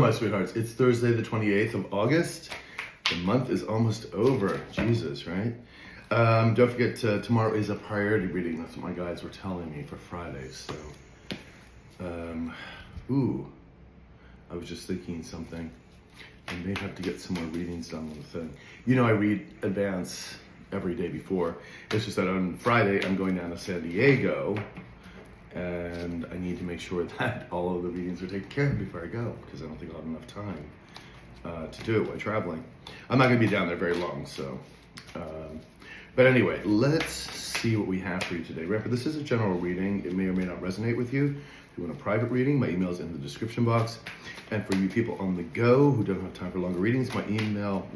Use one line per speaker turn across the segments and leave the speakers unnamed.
my sweethearts. It's Thursday, the 28th of August. The month is almost over. Jesus, right? Don't forget, tomorrow is a priority reading. That's what my guides were telling me for Friday. So, I was just thinking something. I may have to get some more readings done on the thing. You know, I read advance every day before. It's just that on Friday, I'm going down to San Diego, and I need to make sure that all of the readings are taken care of before I go, because I don't think I'll have enough time to do it while traveling. I'm not going to be down there very long, so. But anyway, let's see what we have for you today. Remember, this is a general reading. It may or may not resonate with you. If you want a private reading, my email is in the description box. And for you people on the go who don't have time for longer readings, my email.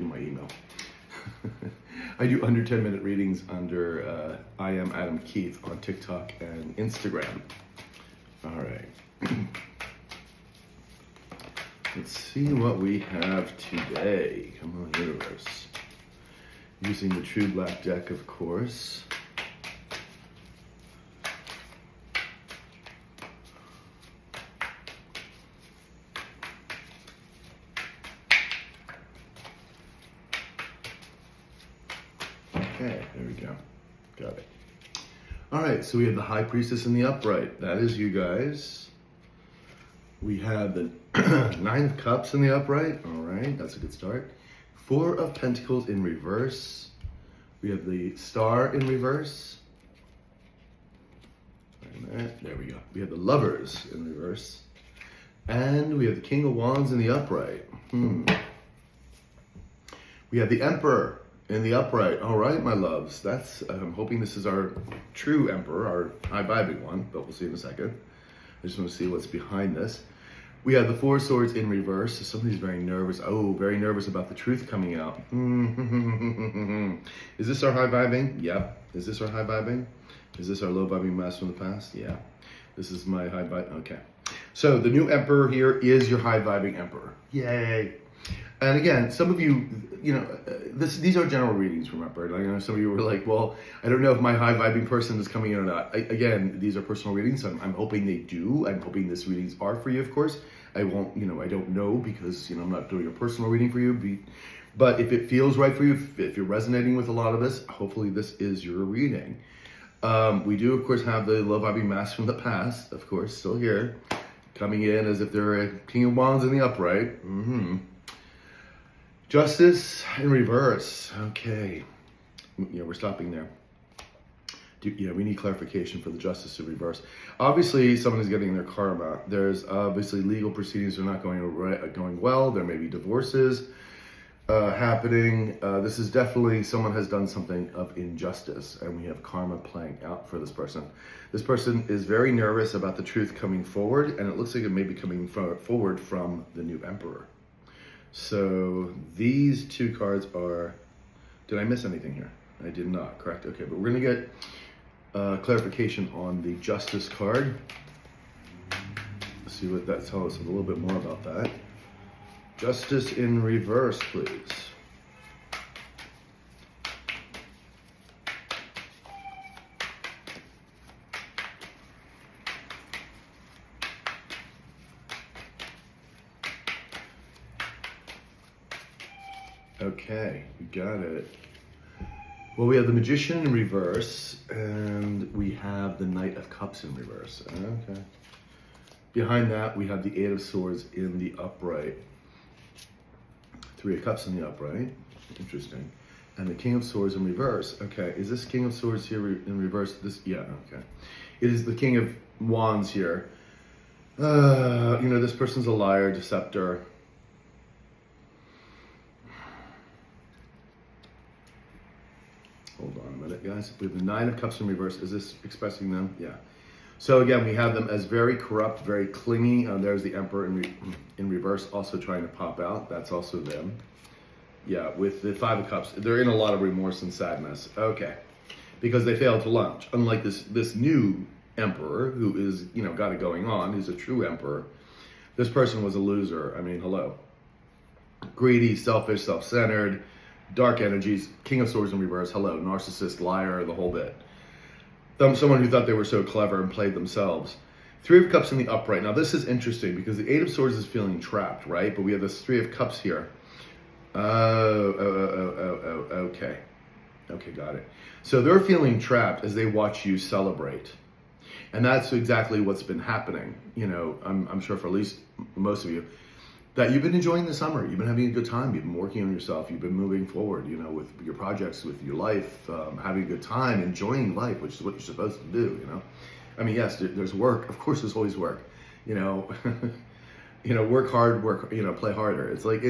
I do under 10-minute readings under I am Adam Keith on TikTok and Instagram. All right. Let's see what we have today. Come on, universe. Using the True Black deck, of course. Okay, there we go. Got it. All right, so we have the High Priestess in the upright. That is you guys. We have the Nine of Cups in the upright. All right, that's a good start. Four of Pentacles in reverse. We have the Star in reverse. Wait a minute. There we go. We have the Lovers in reverse. And we have the King of Wands in the upright. We have the Emperor in the upright. All right, my loves. That's, I'm hoping this is our true Emperor, our high-vibing one, but we'll see in a second. I just want to see what's behind this. We have the Four Swords in reverse. So somebody's very nervous. Oh, very nervous about the truth coming out. Is this our high-vibing? Yep. Is this our high-vibing? Is this our low-vibing mask from the past? Yeah. This is my high-vibing. Okay. So the new Emperor here is your high-vibing Emperor. Yay. And again, some of you, these are general readings, remember. Like, I know some of you were like, well, I don't know if my high-vibing person is coming in or not. Again, these are personal readings. So I'm hoping they do. I'm hoping these readings are for you, of course. I won't, I don't know because, I'm not doing a personal reading for you. But if it feels right for you, if you're resonating with a lot of this, hopefully this is your reading. We do, of course, have the low-vibing mask from the past, of course, still here. Coming in as if they're a King of Wands in the upright. Justice in reverse. Okay. Yeah, we're stopping there. We need clarification for the Justice in reverse. Obviously, someone is getting their karma. There's obviously legal proceedings are not going well. There may be divorces happening. This is definitely someone has done something of injustice, and we have karma playing out for this person. This person is very nervous about the truth coming forward, and it looks like it may be coming forward from the new Emperor. So these two cards are, did I miss anything here? I did not, correct? Okay, but we're gonna get clarification on the Justice card. Let's see what that tells us a little bit more about that. Justice in reverse, please. Okay, we got it. Well, we have the Magician in reverse, and we have the Knight of Cups in reverse. Okay. Behind that, we have the Eight of Swords in the upright. Three of Cups in the upright. Interesting. And the King of Swords in reverse. Okay, is this King of Swords here in reverse? Yeah, okay. It is the King of Wands here. This person's a liar, deceptor. Hold on a minute, guys. We have the Nine of Cups in reverse. Is this expressing them? Yeah. So again, we have them as very corrupt, very clingy. There's the Emperor in reverse, also trying to pop out. That's also them. Yeah, with the Five of Cups, they're in a lot of remorse and sadness. Okay, because they failed to launch. Unlike this new Emperor, who is got it going on, who's a true Emperor. This person was a loser. I mean, hello. Greedy, selfish, self-centered. Dark energies, King of Swords in reverse, hello, narcissist, liar, the whole bit. Someone who thought they were so clever and played themselves. Three of Cups in the upright. Now this is interesting because the Eight of Swords is feeling trapped, right? But we have this Three of Cups here. Okay. Okay, got it. So they're feeling trapped as they watch you celebrate. And that's exactly what's been happening. You know, I'm sure for at least most of you, that you've been enjoying the summer. You've been having a good time. You've been working on yourself. You've been moving forward, you know, with your projects, with your life, having a good time, enjoying life, which is what you're supposed to do, you know. I mean, yes, there's work. Of course, there's always work, you know. You know, work hard, play harder. It's like,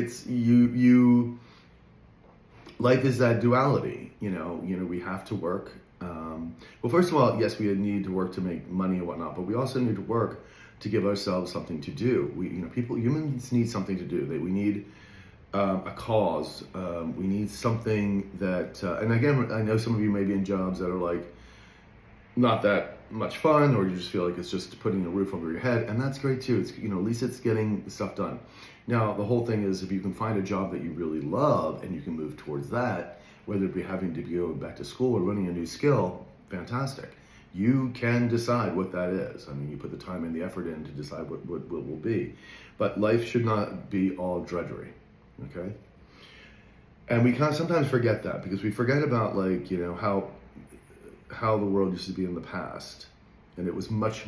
life is that duality, you know, we have to work. Well, first of all, yes, we need to work to make money and whatnot, but we also need to work to give ourselves something to do. Humans need something to do. We need a cause. We need something that, and again, I know some of you may be in jobs that are like not that much fun, or you just feel like it's just putting a roof over your head, and that's great too. It's, at least it's getting stuff done. Now, the whole thing is if you can find a job that you really love and you can move towards that, whether it be having to go back to school or learning a new skill, fantastic. You can decide what that is. I mean, you put the time and the effort in to decide what will be. But life should not be all drudgery, okay? And we kind of sometimes forget that because we forget about how the world used to be in the past. And it was much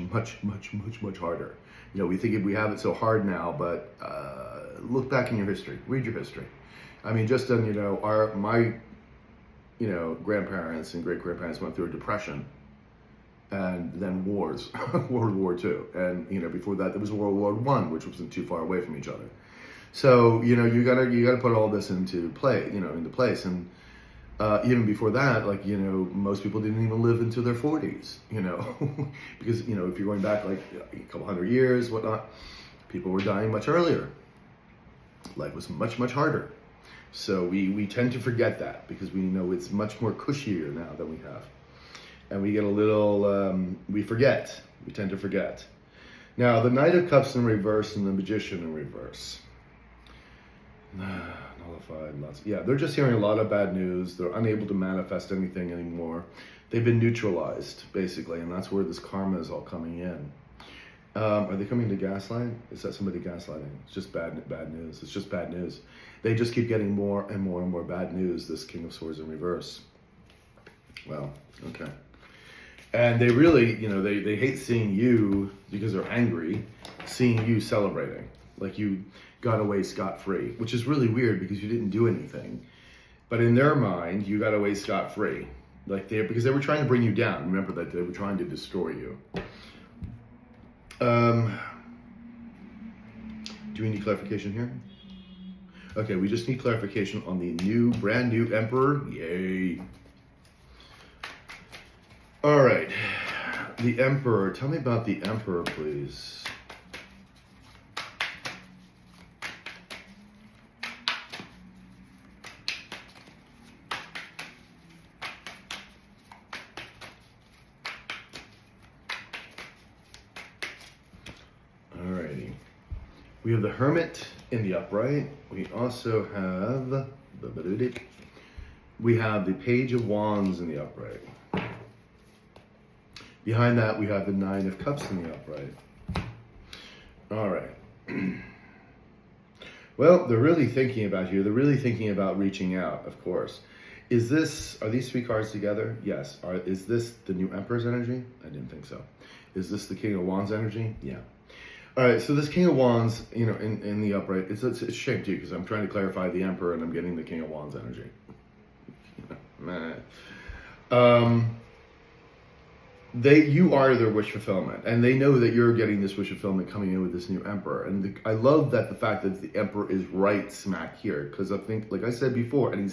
harder. We think we have it so hard now, but look back in your history, read your history. I mean, just on, my grandparents and great-grandparents went through a depression and then wars, World War II. And, before that, there was World War I, which wasn't too far away from each other. So, you gotta put all this into place. And even before that, most people didn't even live into their 40s, because, if you're going back like a couple hundred years, whatnot, people were dying much earlier. Life was much harder. So we tend to forget that because we know it's much more cushier now than we have. And we get a little, we tend to forget. Now, the Knight of Cups in reverse and the Magician in reverse. Nullified, yeah, they're just hearing a lot of bad news. They're unable to manifest anything anymore. They've been neutralized, basically, and that's where this karma is all coming in. Are they coming to gaslight? Is that somebody gaslighting? It's just bad news. It's just bad news. They just keep getting more and more bad news, this King of Swords in reverse. Well, okay. And they really, they hate seeing you, because they're angry, seeing you celebrating. Like you got away scot-free, which is really weird because you didn't do anything. But in their mind, you got away scot-free. Because they were trying to bring you down. Remember that they were trying to destroy you. Do we need clarification here? Okay, we just need clarification on the brand new Emperor. Yay. All right, the Emperor. Tell me about the Emperor, please. Alrighty. We have the Hermit in the upright. We also have the Page of Wands in the upright. Behind that, we have the Nine of Cups in the upright. All right. Well, they're really thinking about you. They're really thinking about reaching out, of course. Are these three cards together? Yes. Is this the new Emperor's energy? I didn't think so. Is this the King of Wands energy? Yeah. All right, so this King of Wands, in the upright, it's a shame too, because I'm trying to clarify the Emperor and I'm getting the King of Wands energy. You are their wish fulfillment, and they know that you're getting this wish fulfillment coming in with this new Emperor. And I love the fact that the Emperor is right smack here, because I think, like I said before, and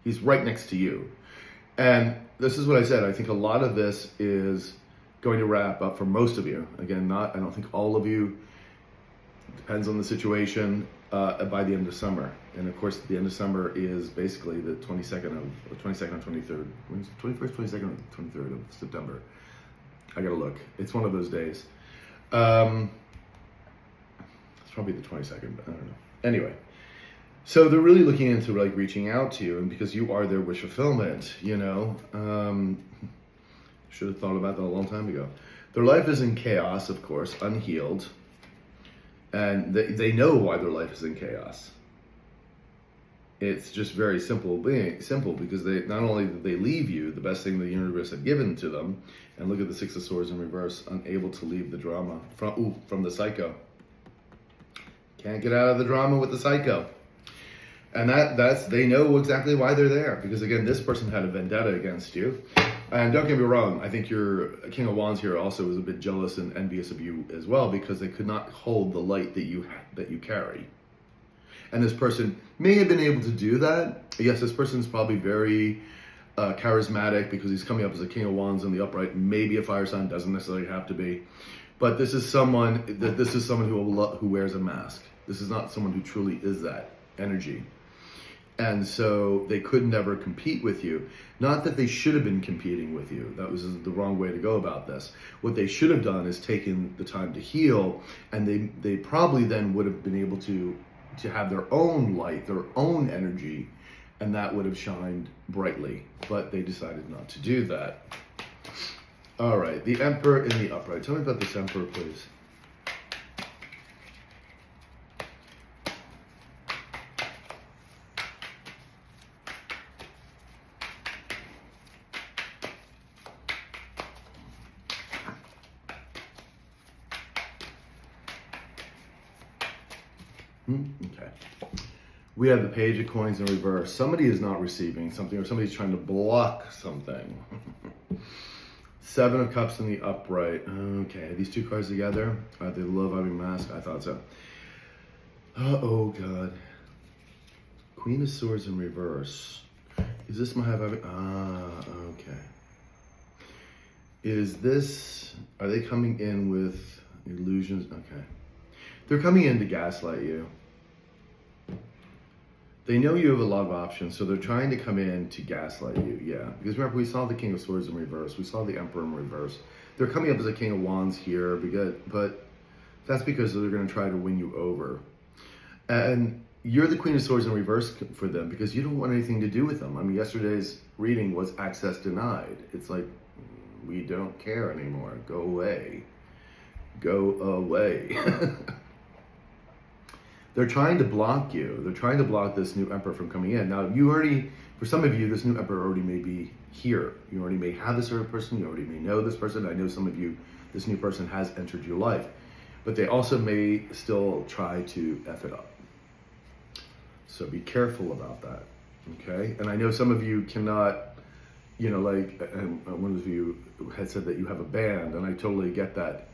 he's right next to you. And this is what I said. I think a lot of this is going to wrap up for most of you. Again, I don't think all of you. Depends on the situation. By the end of summer, and of course, the end of summer is basically the 22nd or 23rd, 21st, 22nd, or 23rd of September. I gotta look. It's one of those days. It's probably the 22nd, but I don't know. Anyway, so they're really looking into reaching out to you, and because you are their wish fulfillment, should have thought about that a long time ago. Their life is in chaos, of course, unhealed. And they know why their life is in chaos. It's just very simple because they not only did they leave you, the best thing the universe had given to them, and look at the Six of Swords in reverse, unable to leave the drama from the psycho. Can't get out of the drama with the psycho. And they know exactly why they're there, because again, this person had a vendetta against you. And don't get me wrong, I think your King of Wands here also was a bit jealous and envious of you as well, because they could not hold the light that you carry. And this person may have been able to do that. Yes, this person's probably very charismatic because he's coming up as a King of Wands in the upright. Maybe a fire sign, doesn't necessarily have to be. But this is someone who wears a mask. This is not someone who truly is that energy. And so they could never compete with you. Not that they should have been competing with you. That was the wrong way to go about this. What they should have done is taken the time to heal, and they probably then would have been able to have their own light, their own energy, and that would have shined brightly. But they decided not to do that. All right, the Emperor in the upright. Tell me about this Emperor, please. Okay. We have the Page of Coins in reverse. Somebody is not receiving something, or somebody's trying to block something. Seven of Cups in the upright. Okay, these two cards together. Are they the love-loving mask? I thought so. Oh God. Queen of Swords in reverse. Is this my have-having? Okay. Are they coming in with illusions? Okay. They're coming in to gaslight you. They know you have a lot of options, so they're trying to come in to gaslight you, yeah. Because remember, we saw the King of Swords in reverse. We saw the Emperor in reverse. They're coming up as a King of Wands here, but that's because they're going to try to win you over. And you're the Queen of Swords in reverse for them because you don't want anything to do with them. I mean, yesterday's reading was access denied. It's like, we don't care anymore. Go away. Go away. They're trying to block you. They're trying to block this new Emperor from coming in. Now, for some of you, this new Emperor already may be here. You already may have this sort of person. You already may know this person. I know some of you, this new person has entered your life. But they also may still try to F it up. So be careful about that, okay? And I know some of you cannot, like one of you had said that you have a band, and I totally get that.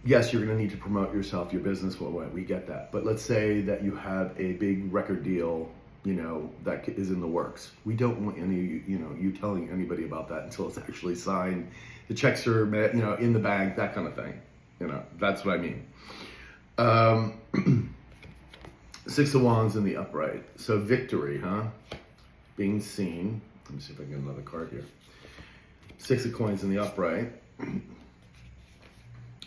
Yes, you're going to need to promote yourself, your business, we get that. But let's say that you have a big record deal, that is in the works. We don't want you telling anybody about that until it's actually signed. The checks are, in the bank, that kind of thing. That's what I mean. Six of Wands in the upright. So victory, huh? Being seen. Let me see if I can get another card here. Six of Coins in the upright.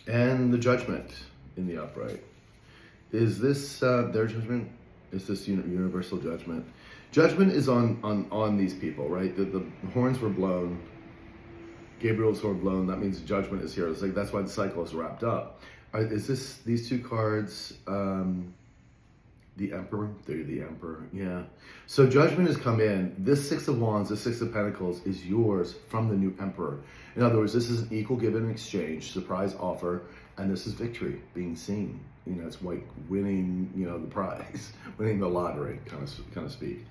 And the Judgment in the upright. Is this their judgment? Is this universal judgment? Judgment is on these people, right? The horns were blown. Gabriel's horn blown. That means judgment is here. It's like that's why the cycle is wrapped up. Is these two cards? The Emperor? They're the Emperor, yeah. So judgment has come in. This Six of Wands, the Six of Pentacles is yours from the new Emperor. In other words, this is an equal give and exchange, surprise offer, and this is victory, being seen. It's like winning, the prize, winning the lottery, kind of speak.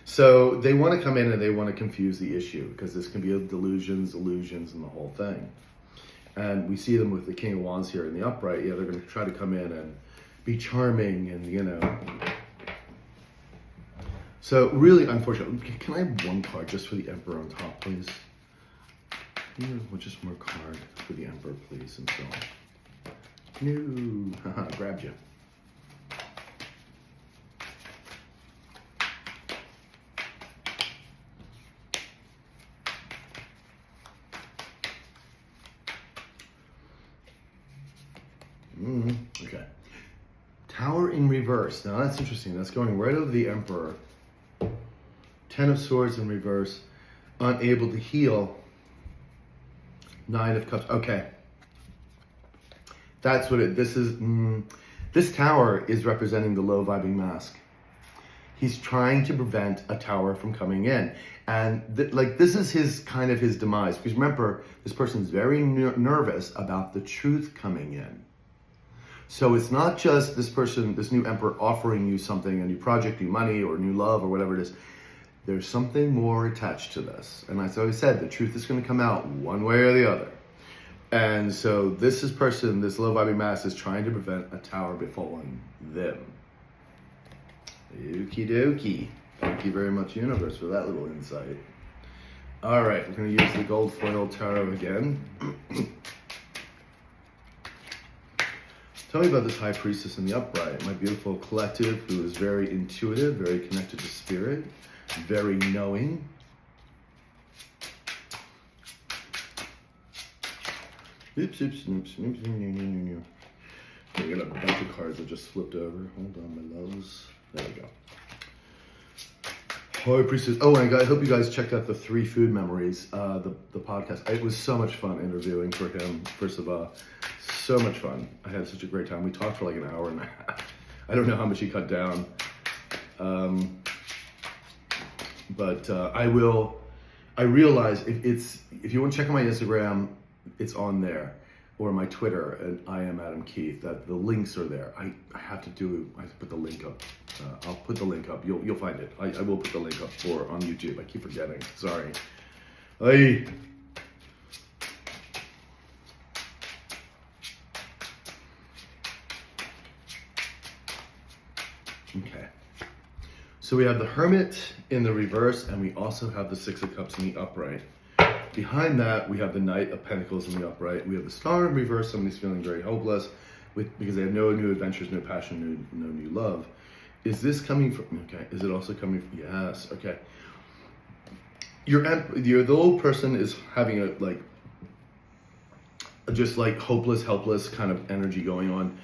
So they want to come in and they want to confuse the issue because this can be delusions, illusions, and the whole thing. And we see them with the King of Wands here in the upright. Yeah, they're going to try to come in and be charming and, So really unfortunate. Can I have one card just for the Emperor on top, please? Just more card for the Emperor, please, and so on. No, grabbed you. Okay. Tower in reverse. Now that's interesting. That's going right over the Emperor. Ten of Swords in reverse. Unable to heal. Nine of Cups. Okay. That's what it, this is, this tower is representing the low vibing mask. He's trying to prevent a tower from coming in. And this is his kind of his demise. Because remember, this person's very nervous about the truth coming in. So it's not just this person, this new emperor offering you something, a new project, new money, or new love, or whatever it is. There's something more attached to this. And as I always said, the truth is going to come out one way or the other. And so this person, this low vibing mass, is trying to prevent a tower befalling them. Okie dokie. Thank you very much, universe, for that little insight. All right, we're going to use the gold foil tarot again. Tell me about this high priestess in the upright, my beautiful collective who is very intuitive, very connected to spirit, very knowing. Oops, oops, oops, oops, I got a bunch of cards that just flipped over. Hold on, my loves. There we go. High priestess. Oh, and I hope you guys checked out the 3 Food Memories, the podcast. It was so much fun interviewing for him, first of all. So much fun. I had such a great time. We talked for like an hour and a half. I don't know how much he cut down. But I realize if you want to check out my Instagram, it's on there, or my Twitter, and I am Adam Keith. That the links are there. I have to put the link up. I'll put the link up. You'll find it. I will put the link up on YouTube. I keep forgetting. Sorry. Hey. Okay. So we have the Hermit in the reverse, and we also have the 6 of Cups in the upright. Behind that, we have the Knight of Pentacles in the upright. We have the Star in reverse. Somebody's feeling very hopeless because they have no new adventures, no passion, no new love. Is this coming from, okay, is it also coming from, yes, okay. The old person is having just hopeless, helpless kind of energy going on.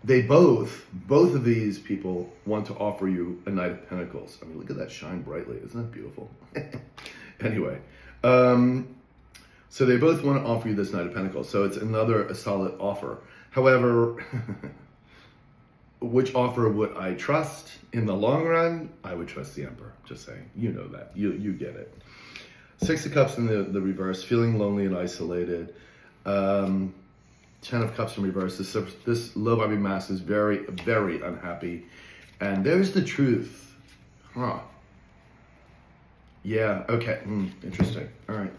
They both of these people want to offer you a Knight of Pentacles. I mean, look at that shine brightly. Isn't that beautiful? Anyway. So they both want to offer you this Knight of Pentacles. So it's a solid offer. However, which offer would I trust in the long run? I would trust the Emperor. Just saying. You know that. You get it. 6 of Cups in the reverse, feeling lonely and isolated. 10 of Cups in reverse. This low vibing mass is very, very unhappy. And there's the truth. Huh. Yeah, okay. Interesting. All right.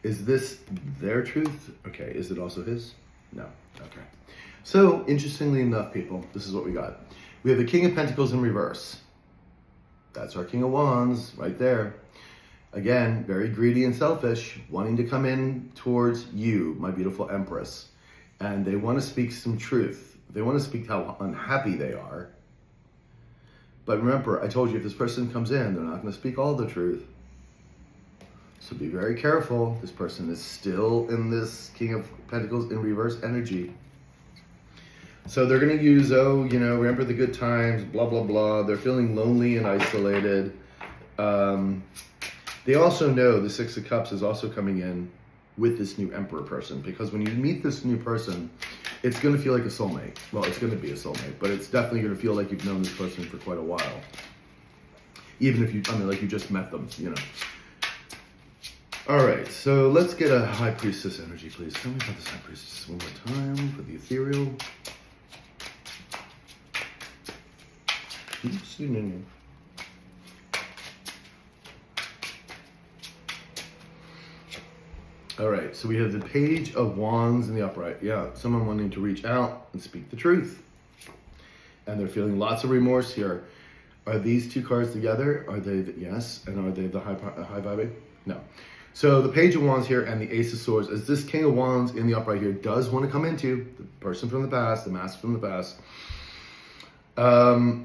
Is this their truth? Okay. Is it also his? No. Okay. So, interestingly enough, people, this is what we got. We have the King of Pentacles in reverse. That's our King of Wands right there. Again, very greedy and selfish, wanting to come in towards you, my beautiful Empress. And they want to speak some truth. They want to speak how unhappy they are. But remember, I told you if this person comes in, they're not going to speak all the truth. So be very careful. This person is still in this King of Pentacles in reverse energy. So they're going to use, remember the good times, blah, blah, blah. They're feeling lonely and isolated. They also know the 6 of Cups is also coming in with this new Emperor person. Because when you meet this new person, it's going to feel like a soulmate. Well, it's going to be a soulmate, but it's definitely going to feel like you've known this person for quite a while. Even if like you just met them, All right, so let's get a High Priestess energy, please. Tell me about this High Priestess one more time for the ethereal. All right, so we have the Page of Wands in the upright. Yeah, someone wanting to reach out and speak the truth. And they're feeling lots of remorse here. Are these 2 cards together? Are they, yes, and are they the high vibing? No. So the Page of Wands here and the Ace of Swords, as this King of Wands in the upright here does want to come into the person from the past, the mask from the past. Now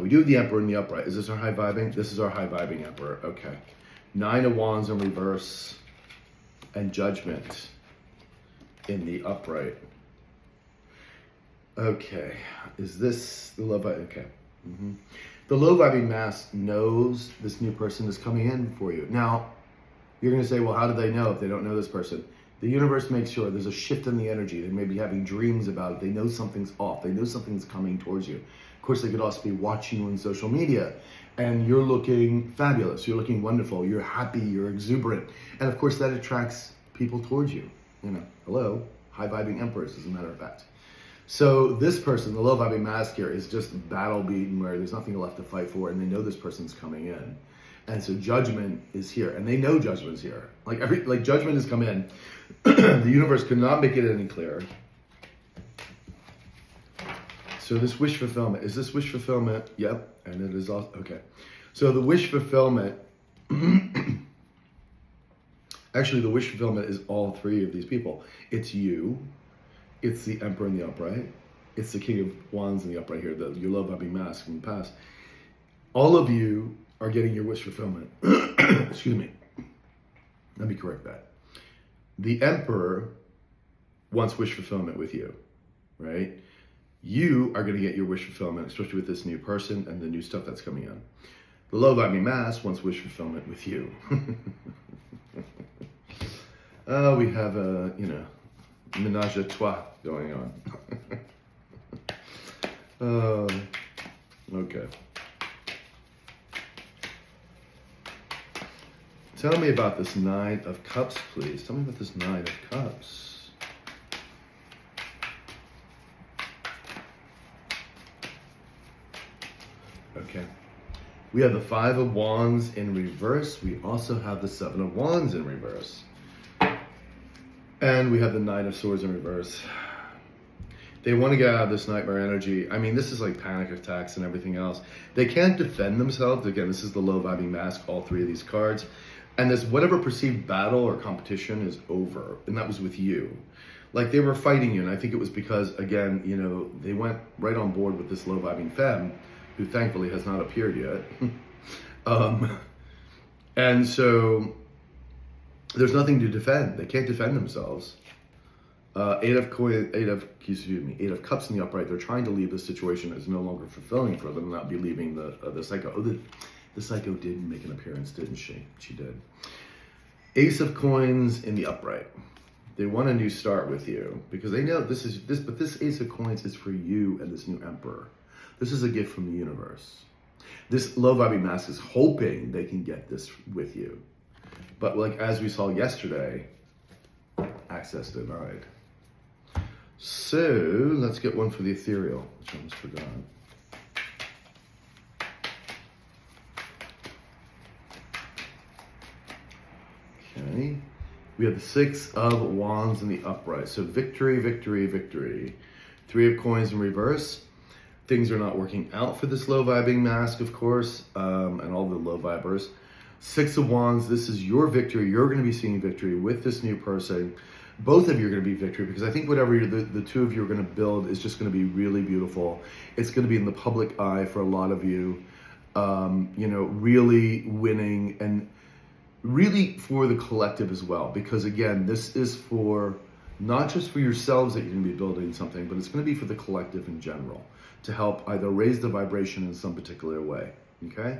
we do have the Emperor in the upright. Is this our high vibing? This is our high vibing Emperor. Okay. 9 of Wands in reverse and Judgment in the upright. Okay. Is this the low vibing? Okay. The low vibing mass knows this new person is coming in for you. Now, You're going to say, well, how do they know if they don't know this person? The universe makes sure there's a shift in the energy. They may be having dreams about it. They know something's off. They know something's coming towards you. Of course, they could also be watching you on social media, and you're looking fabulous. You're looking wonderful. You're happy. You're exuberant. And of course, that attracts people towards you. You know, hello, high-vibing empress, as a matter of fact. So this person, the low-vibing mask here, is just battle-beaten, where there's nothing left to fight for, and they know this person's coming in. And so judgment is here, and they know judgment's here. Like judgment has come in. The universe could not make it any clearer. So this wish fulfillment, is this wish fulfillment? Yep, and it is also, okay. So the wish fulfillment, actually the wish fulfillment is all three of these people. It's you, it's the Emperor in the upright, it's the King of Wands in the upright here, your low-vibing mask from the past. All of you are getting your wish fulfillment. Excuse me. Let me correct that. The Emperor wants wish fulfillment with you, right? You are going to get your wish fulfillment, especially with this new person and the new stuff that's coming in. The low-vibing mass wants wish fulfillment with you. We have a, menage a trois going on. Okay. Tell me about this Nine of Cups, please. Tell me about this Nine of Cups. Okay. We have the Five of Wands in reverse. We also have the Seven of Wands in reverse. And we have the Nine of Swords in reverse. They want to get out of this nightmare energy. I mean, this is like panic attacks and everything else. They can't defend themselves. Again, this is the low-vibing mask, all three of these cards. And this whatever perceived battle or competition is over. And that was with you. Like they were fighting you. And I think it was because, again, they went right on board with this low-vibing femme, who thankfully has not appeared yet. And so there's nothing to defend. They can't defend themselves. Eight of Cups in the upright. They're trying to leave the situation that's no longer fulfilling for them, not be leaving the Psycho. Oh, the Psycho did make an appearance, didn't she? She did. Ace of Coins in the upright. They want a new start with you because they know but this Ace of Coins is for you and this new Emperor. This is a gift from the universe. This low-vibing mask is hoping they can get this with you. But like as we saw yesterday, access denied. So let's get one for the ethereal, which I almost forgot. Okay. We have the Six of Wands in the upright. So victory, victory, victory. Three of Coins in reverse. Things are not working out for this low-vibing mask, of course, and all the low vibers. Six of Wands, this is your victory. You're going to be seeing victory with this new person. Both of you are going to be victory because I think whatever the two of you are going to build is just going to be really beautiful. It's going to be in the public eye for a lot of you, really winning and really for the collective as well. Because again, this is for not just for yourselves that you're going to be building something, but it's going to be for the collective in general to help either raise the vibration in some particular way, okay?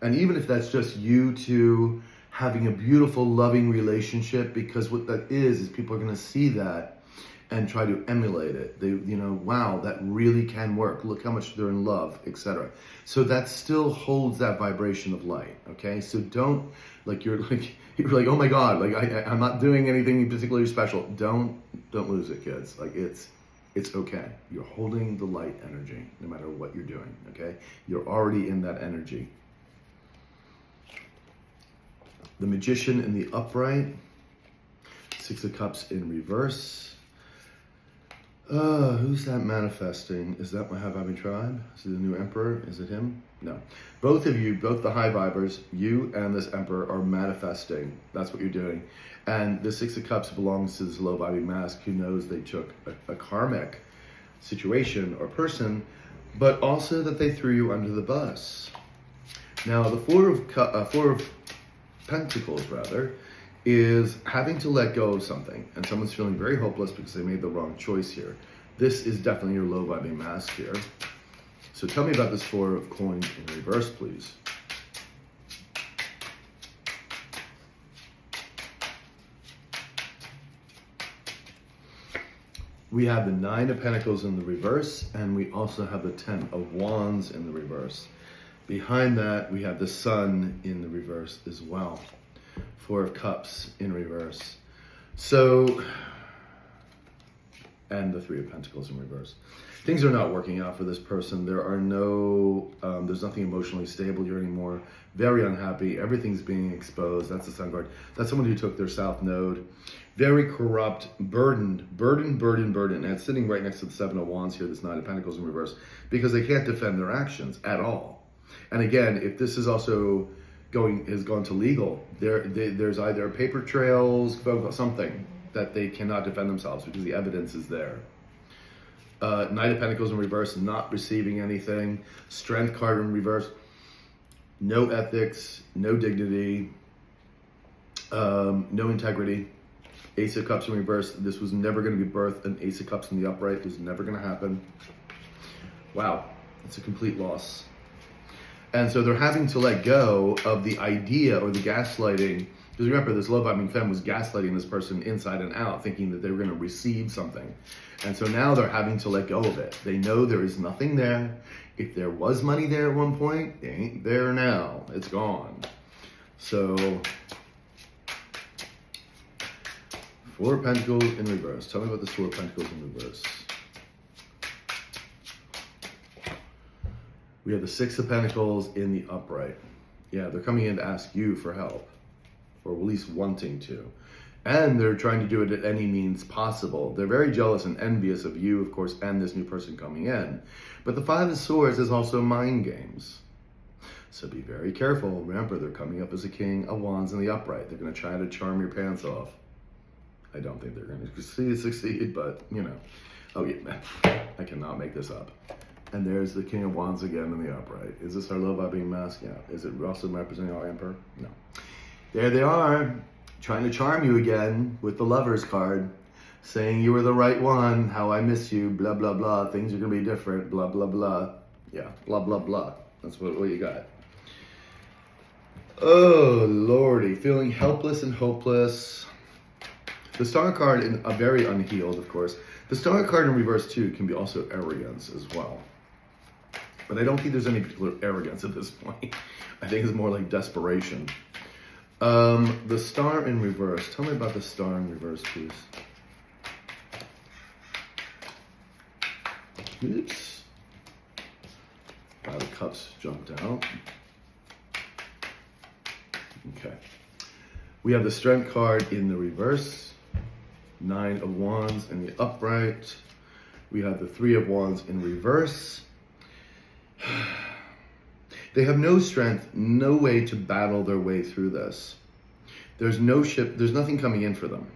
And even if that's just you two having a beautiful, loving relationship, because what that is people are going to see that and try to emulate it. They, wow, that really can work. Look how much they're in love, etc. So that still holds that vibration of light, okay? So don't, you're like, oh my God, I'm not doing anything particularly special. Don't lose it, kids. It's okay. You're holding the light energy no matter what you're doing, okay? You're already in that energy. The Magician in the upright. Six of Cups in reverse. Who's that manifesting? Is that my high-vibing tribe? Is it the new Emperor? Is it him? No. Both of you, both the high vibers, you and this Emperor are manifesting. That's what you're doing. And the Six of Cups belongs to this low-vibing mask who knows they took a karmic situation or person, but also that they threw you under the bus. Now, the Four of Pentacles, is having to let go of something, and someone's feeling very hopeless because they made the wrong choice here. This is definitely your low-vibing mask here. So tell me about this Four of Coins in reverse, please. We have the 9 of Pentacles in the reverse, and we also have the 10 of Wands in the reverse. Behind that, we have the Sun in the reverse as well. 4 of Cups in reverse. So, and the 3 of Pentacles in reverse. Things are not working out for this person. There are no, there's nothing emotionally stable here anymore. Very unhappy. Everything's being exposed. That's the Sun card. That's someone who took their South Node. Very corrupt, burdened. And it's sitting right next to the 7 of Wands here, this 9 of Pentacles in reverse, because they can't defend their actions at all. And again, if this is also has gone to legal, there's either paper trails, something that they cannot defend themselves because the evidence is there. Knight of Pentacles in reverse, not receiving anything. Strength card in reverse, no ethics, no dignity, no integrity. Ace of Cups in reverse, this was never going to be birthed. An Ace of Cups in the upright, it was never going to happen. Wow, it's a complete loss. And so they're having to let go of the idea or the gaslighting. Because remember, this low-vibing femme was gaslighting this person inside and out, thinking that they were going to receive something. And so now they're having to let go of it. They know there is nothing there. If there was money there at one point, it ain't there now. It's gone. So, 4 of Pentacles in reverse. Tell me about this 4 of Pentacles in reverse. We have the 6 of Pentacles in the upright. Yeah, they're coming in to ask you for help, or at least wanting to. And they're trying to do it at any means possible. They're very jealous and envious of you, of course, and this new person coming in. But the 5 of Swords is also mind games. So be very careful. Remember, they're coming up as a King of Wands in the upright. They're going to try to charm your pants off. I don't think they're going to succeed, but, you know. Oh, yeah, I cannot make this up. And there's the King of Wands again in the upright. Is this our low-vibing mask? Yeah. Is it also representing our Emperor? No. There they are, trying to charm you again with the Lovers card, saying you were the right one, how I miss you, blah, blah, blah. Things are going to be different, blah, blah, blah. Yeah, blah, blah, blah. That's what you got. Oh, Lordy. Feeling helpless and hopeless. The Star card, a very unhealed, of course. The Star card in reverse, too, can be also arrogance as well. But I don't think there's any particular arrogance at this point. I think it's more like desperation. The Star in reverse. Tell me about the Star in reverse, please. Oops. The Cups jumped out. Okay. We have the Strength card in the reverse. 9 of Wands in the upright. We have the 3 of Wands in reverse. They have no strength, no way to battle their way through this. There's no ship, there's nothing coming in for them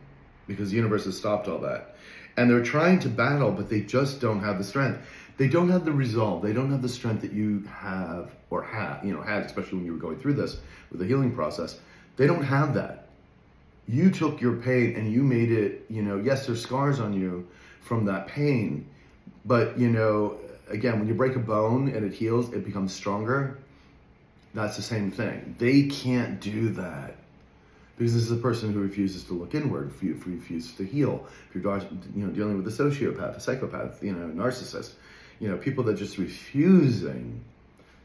because the universe has stopped all that. And they're trying to battle, but they just don't have the strength. They don't have the resolve. They don't have the strength that you have or had, especially when you were going through this with the healing process. They don't have that. You took your pain and you made it, yes, there's scars on you from that pain, but, again, when you break a bone and it heals, it becomes stronger. That's the same thing. They can't do that because this is a person who refuses to look inward, refuses to heal. If you're, dealing with a sociopath, a psychopath, narcissist, people that just refusing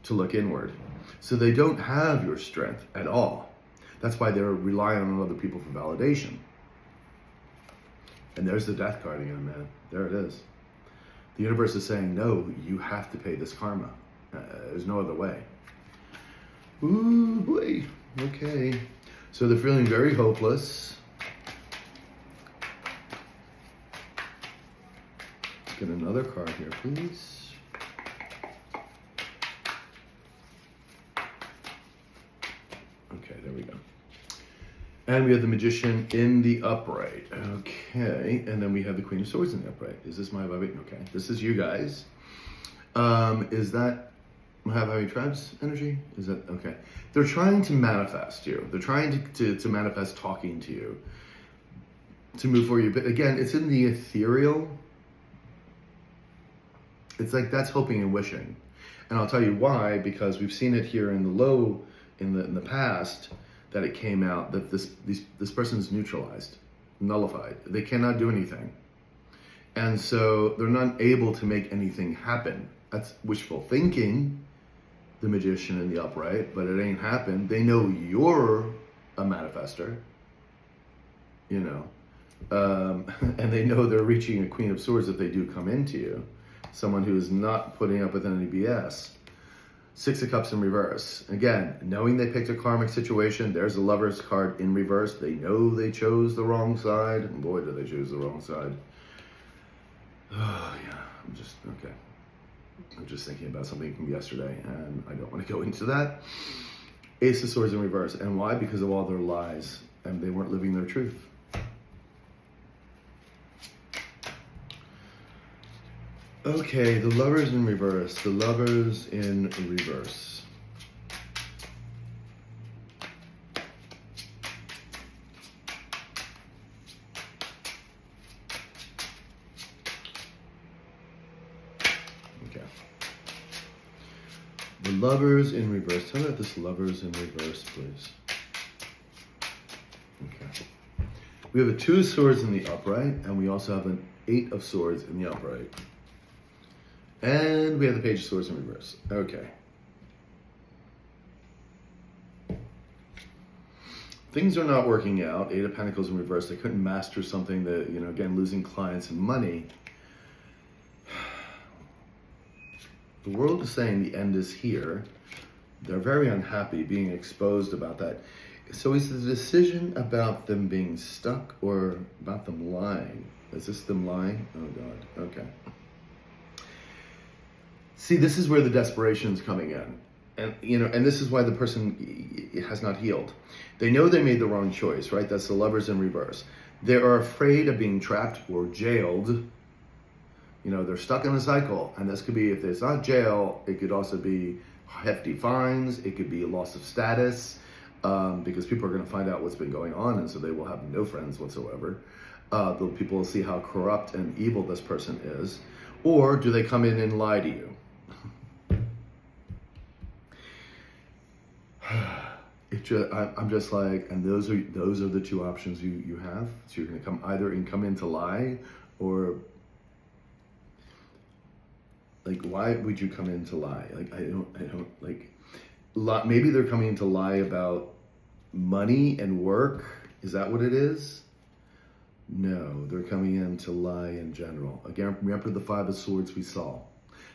to look inward. So they don't have your strength at all. That's why they're relying on other people for validation. And there's the Death card again, man. There it is. The universe is saying, no, you have to pay this karma. There's no other way. Ooh, boy. Okay. So they're feeling very hopeless. Let's get another card here, please. Okay, there we go. And we have the Magician in the upright. Okay, and then we have the Queen of Swords in the upright. Is this my vibing? Okay, this is you guys. Is that Mahaviri Tribe's energy? Is that okay? They're trying to manifest you. They're trying to manifest talking to you, to move for you. But again, it's in the ethereal. It's like that's hoping and wishing. And I'll tell you why, because we've seen it here in the low, in the past, that it came out that this person is neutralized, nullified. They cannot do anything. And so they're not able to make anything happen. That's wishful thinking, the Magician in the upright, but it ain't happened. They know you're a manifester, you know, and they know they're reaching a Queen of Swords if they do come into you. Someone who is not putting up with any BS. Six of Cups in reverse. Again, knowing they picked a karmic situation, there's a Lover's card in reverse. They know they chose the wrong side. And boy, did they choose the wrong side. Oh, yeah, I'm just thinking about something from yesterday, and I don't want to go into that. Ace of Swords in reverse. And why? Because of all their lies, and they weren't living their truth. Okay, the Lovers in reverse. The Lovers in reverse. Okay. The Lovers in reverse. Tell me about this Lovers in reverse, please. Okay. We have a Two of Swords in the upright, and we also have an Eight of Swords in the upright. And we have the Page of Swords in reverse. Okay. Things are not working out. Eight of Pentacles in reverse. They couldn't master something that, you know, again, losing clients and money. The world is saying the end is here. They're very unhappy, being exposed about that. So is the decision about them being stuck or about them lying? Is this them lying? Oh, God. Okay. See, this is where the desperation is coming in. And, you know, and this is why the person has not healed. They know they made the wrong choice, right? That's the Lovers in reverse. They are afraid of being trapped or jailed. You know, they're stuck in a cycle. And this could be, if it's not jail, it could also be hefty fines. It could be a loss of status, because people are going to find out what's been going on. And so they will have no friends whatsoever. The people will see how corrupt and evil this person is. Or do they come in and lie to you? I'm just like, and those are the two options you have. So you're going to come in to lie, or like, why would you come in to lie? Like, I don't like, maybe they're coming in to lie about money and work. Is that what it is? No, they're coming in to lie in general. Again, remember the Five of Swords we saw.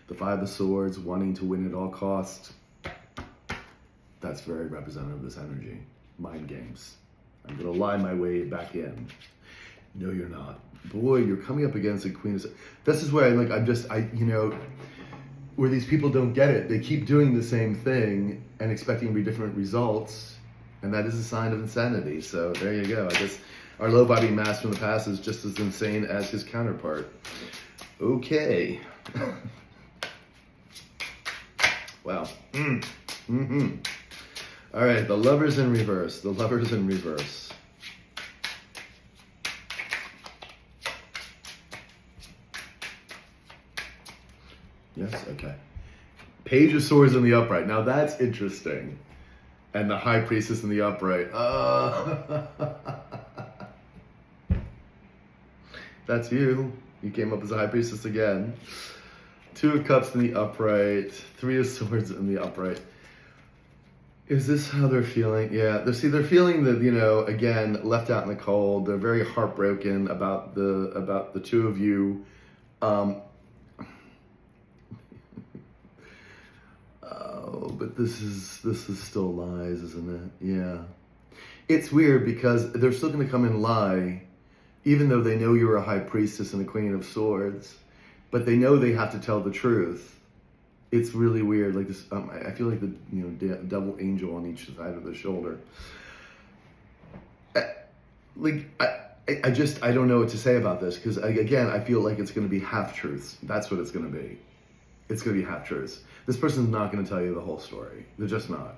The Five of Swords, wanting to win at all costs. That's very representative of this energy. Mind games. I'm going to lie my way back in. No, you're not. Boy, you're coming up against a Queen of... This is where you know, where these people don't get it. They keep doing the same thing and expecting to be different results. And that is a sign of insanity. So there you go. I guess our low vibrating mass from the past is just as insane as his counterpart. Okay. Wow. All right, the Lovers in reverse. The Lovers in reverse. Yes, okay. Page of Swords in the upright. Now that's interesting. And the High Priestess in the upright. That's you. You came up as a High Priestess again. Two of Cups in the upright. Three of Swords in the upright. Is this how they're feeling? Yeah, they're feeling that, you know, again, left out in the cold. They're very heartbroken about the two of you. Oh, but this is still lies, isn't it? Yeah. It's weird because they're still going to come and lie, even though they know you're a High Priestess and a Queen of Swords, but they know they have to tell the truth. It's really weird. Like this, I feel like the devil angel on each side of the shoulder. I don't know what to say about this, because again, I feel like it's going to be half truths. That's what it's going to be. It's going to be half truths. This person's not going to tell you the whole story. They're just not.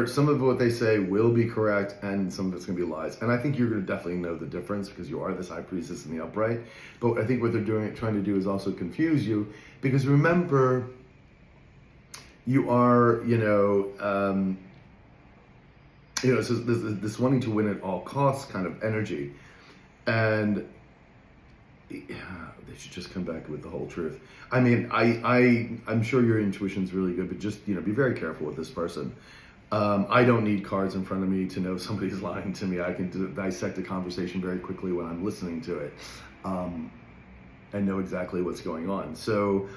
Some of what they say will be correct, and some of it's going to be lies. And I think you're going to definitely know the difference, because you are this High Priestess in the upright. But I think what they're trying to do is also confuse you, because remember, you are, so this wanting to win at all costs kind of energy. And they should just come back with the whole truth. I mean, I'm sure your intuition's really good, but just, be very careful with this person. I don't need cards in front of me to know somebody's lying to me. I can dissect a conversation very quickly when I'm listening to it, and know exactly what's going on. So,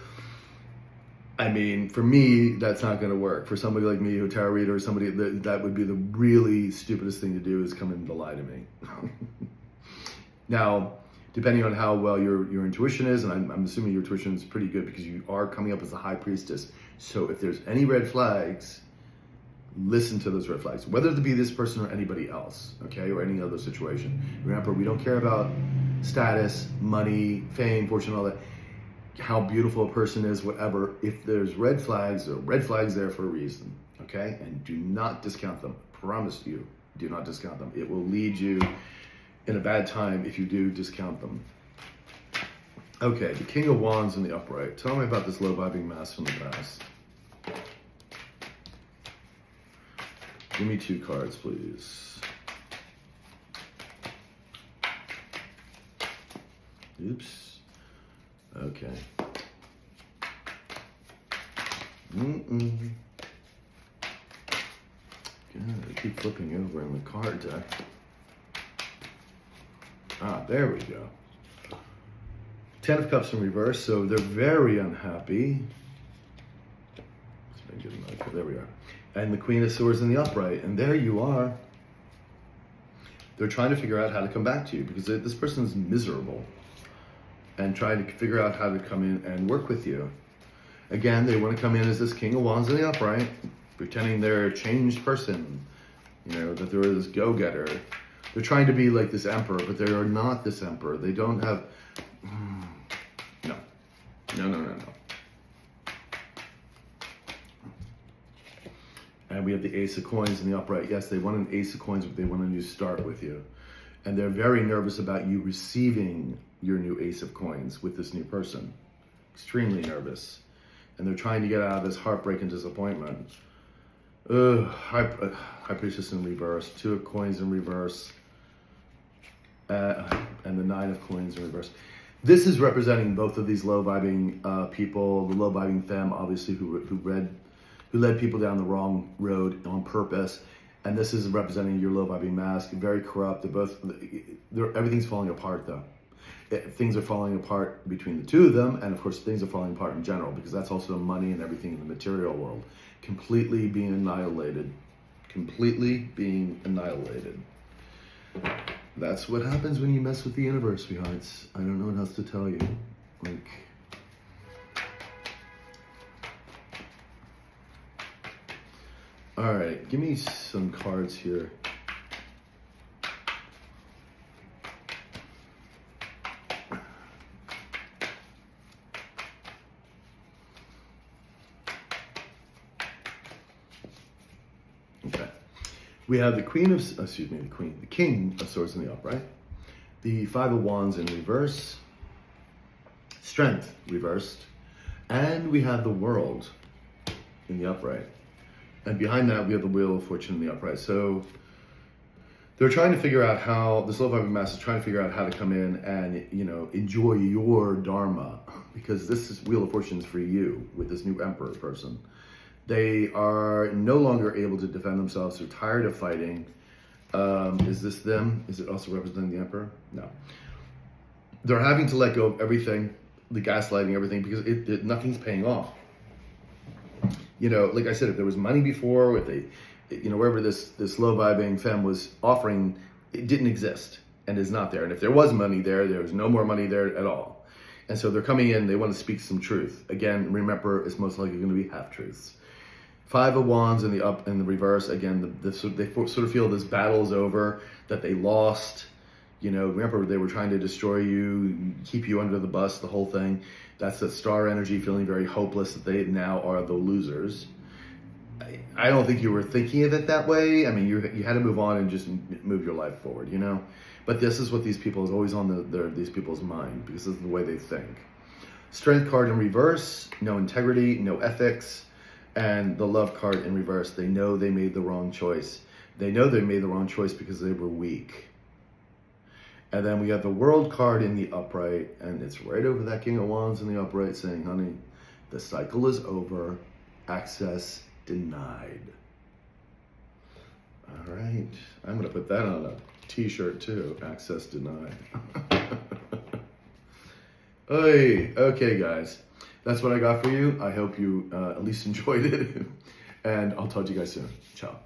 I mean, for me, that's not going to work. For somebody like me, who tarot reader, or somebody that would be the really stupidest thing to do is come in to lie to me. Now, depending on how well your intuition is, and I'm assuming your intuition is pretty good because you are coming up as a high priestess. So if there's any red flags, listen to those red flags, whether it be this person or anybody else, okay, or any other situation. Remember, we don't care about status, money, fame, fortune, all that. How beautiful a person is, whatever. If there's red flags, there are red flags there for a reason, okay? And do not discount them. Promise you, do not discount them. It will lead you in a bad time if you do discount them. Okay, the King of Wands in the upright. Tell me about this low-vibing mass from the past. Give me 2 cards, please. Oops. Okay. God, I keep flipping over in the card deck. There we go. 10 of Cups in reverse, so they're very unhappy. Let's make it another. There we are. And the Queen of Swords in the upright, and there you are. They're trying to figure out how to come back to you because this person is miserable and trying to figure out how to come in and work with you. Again, they want to come in as this King of Wands in the upright, pretending they're a changed person, that they're this go-getter. They're trying to be like this emperor, but they are not this emperor. They don't have... No. And we have the Ace of Coins in the upright. Yes, they want an Ace of Coins, but they want a new start with you. And they're very nervous about you receiving your new Ace of Coins with this new person. Extremely nervous. And they're trying to get out of this heartbreak and disappointment. High Priestess in reverse. 2 of Coins in reverse. And the 9 of Coins in reverse. This is representing both of these low-vibing people. The low-vibing femme, obviously, who led people down the wrong road on purpose. And this is representing your low-vibing mask. Very corrupt. Everything's falling apart, though. Things are falling apart between the two of them, and of course things are falling apart in general, because that's also money and everything in the material world. Completely being annihilated. Completely being annihilated. That's what happens when you mess with the universe, sweethearts. I don't know what else to tell you. Alright, give me some cards here. Okay. We have the King of Swords in the upright, the 5 of Wands in reverse, Strength reversed, and we have the World in the upright. And behind that, we have the Wheel of Fortune in the upright. So they're trying to figure out how, this low-vibing mass is trying to figure out how to come in and, enjoy your dharma, because this is Wheel of Fortune for you with this new Emperor person. They are no longer able to defend themselves. They're tired of fighting. Is this them? Is it also representing the Emperor? No. They're having to let go of everything, the gaslighting, everything, because nothing's paying off. Like I said, if there was money before, if they, wherever this low-vibing femme was offering, it didn't exist and is not there. And if there was money there, there was no more money there at all. And so they're coming in, they want to speak some truth. Again, remember, it's most likely going to be half-truths. 5 of Wands in the reverse. Again, they sort of feel this battle's over, that they lost. Remember, they were trying to destroy you, keep you under the bus, the whole thing. That's the star energy, feeling very hopeless that they now are the losers. I don't think you were thinking of it that way. I mean, you had to move on and just move your life forward, But this is what these people is always on these people's mind, because this is the way they think. Strength card in reverse, no integrity, no ethics. And the Love card in reverse, they know they made the wrong choice. They know they made the wrong choice because they were weak. And then we have the World card in the upright, and it's right over that King of Wands in the upright saying, honey, the cycle is over, access denied. All right, I'm gonna put that on a t-shirt too, access denied. Hey, okay guys, that's what I got for you. I hope you at least enjoyed it, and I'll talk to you guys soon. Ciao.